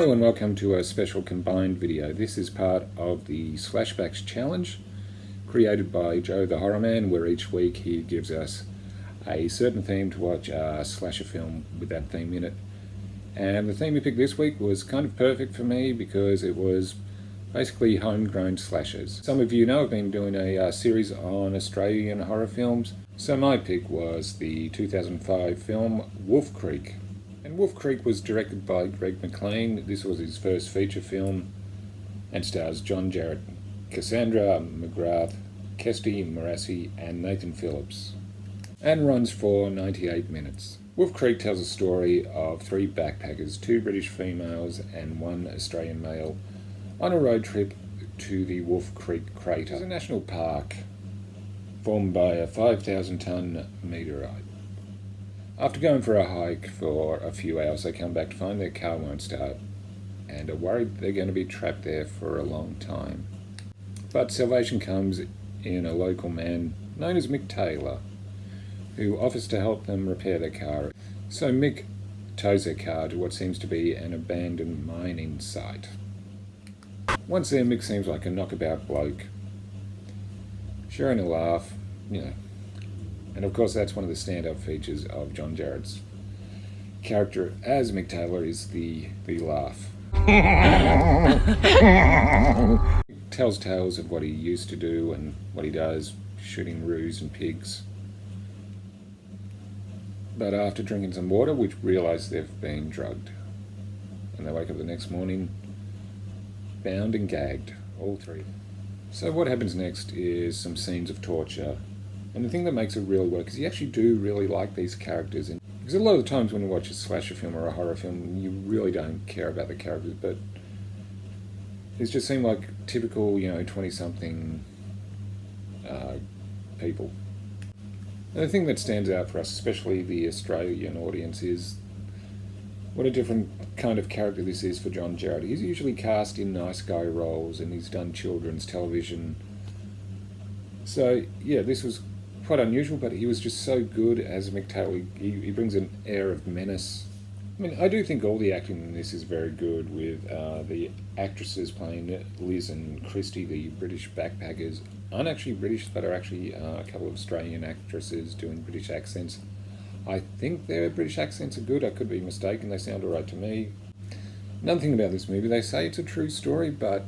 Hello and welcome to a special combined video. This is part of the Slashbacks challenge created by Joe the Horror Man, where each week he gives us a certain theme to watch a slasher film with that theme in it. And the theme we picked this week was kind of perfect for me because it was basically homegrown slashers. Some of you know I've been doing a series on Australian horror films, so my pick was the 2005 film Wolf Creek. And Wolf Creek was directed by Greg McLean. This was his first feature film and stars John Jarratt, Cassandra McGrath, Kesty Morassi and Nathan Phillips, and runs for 98 minutes. Wolf Creek tells a story of three backpackers, two British females and one Australian male, on a road trip to the Wolf Creek Crater. It's a national park formed by a 5,000-ton meteorite. After going for a hike for a few hours, they come back to find their car won't start and are worried they're going to be trapped there for a long time. But salvation comes in a local man known as Mick Taylor, who offers to help them repair their car. So Mick tows their car to what seems to be an abandoned mining site. Once there, Mick seems like a knockabout bloke, sharing a laugh, and of course that's one of the standout features of John Jarratt's character as Mick Taylor is the laugh. He tells tales of what he used to do and what he does, shooting roos and pigs. But after drinking some water, we realise they've been drugged. And they wake up the next morning bound and gagged, all three. So what happens next is some scenes of torture. And the thing that makes it really work is you actually do really like these characters. Because a lot of the times when you watch a slasher film or a horror film, you really don't care about the characters, but these just seem like typical, 20-something people. And the thing that stands out for us, especially the Australian audience, is what a different kind of character this is for John Jarratt. He's usually cast in nice guy roles and he's done children's television. So, yeah, this was quite unusual, but he was just so good as Mick Taylor. He brings an air of menace. I mean, I do think all the acting in this is very good, with the actresses playing Liz and Christy, the British backpackers. Aren't actually British, but are actually a couple of Australian actresses doing British accents. I think their British accents are good. I could be mistaken. They sound alright to me. Another thing about this movie, they say it's a true story, but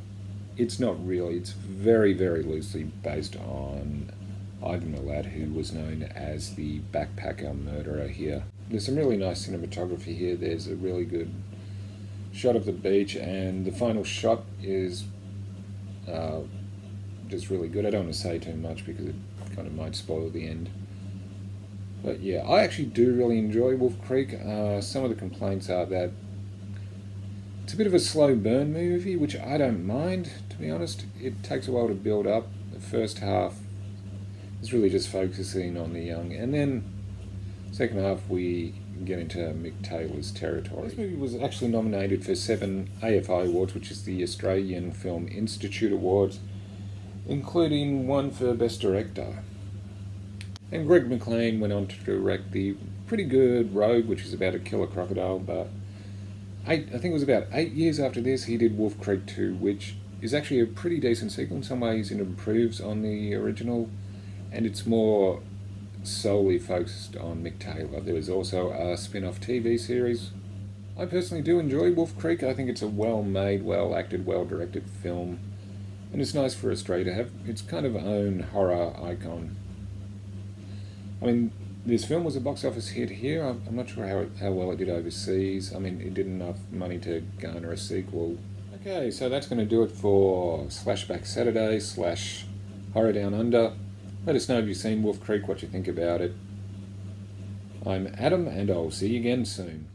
it's not really. It's very, very loosely based on Ivan Milat, who was known as the backpacker murderer here. There's some really nice cinematography here. There's a really good shot of the beach, and the final shot is just really good. I don't want to say too much because it kind of might spoil the end. But yeah, I actually do really enjoy Wolf Creek. Some of the complaints are that it's a bit of a slow burn movie, which I don't mind, to be honest. It takes a while to build up. The first half is really just focusing on the young, and then second half we get into Mick Taylor's territory. This movie was actually nominated for 7 AFI Awards, which is the Australian Film Institute Awards, including one for Best Director. And Greg McLean went on to direct the pretty good Rogue, which is about a killer crocodile, but I think it was about 8 years after this he did Wolf Creek 2, which is actually a pretty decent sequel. In some ways it improves on the original, and it's more solely focused on Mick Taylor. There was also a spin-off TV series. I personally do enjoy Wolf Creek. I think it's a well-made, well-acted, well-directed film, and it's nice for Australia to have its kind of own horror icon. I mean, this film was a box office hit here. I'm not sure how well it did overseas. I mean, it did enough money to garner a sequel. Okay, so that's going to do it for Slashback Saturday / Horror Down Under. Let us know if you've seen Wolf Creek, what you think about it. I'm Adam, and I'll see you again soon.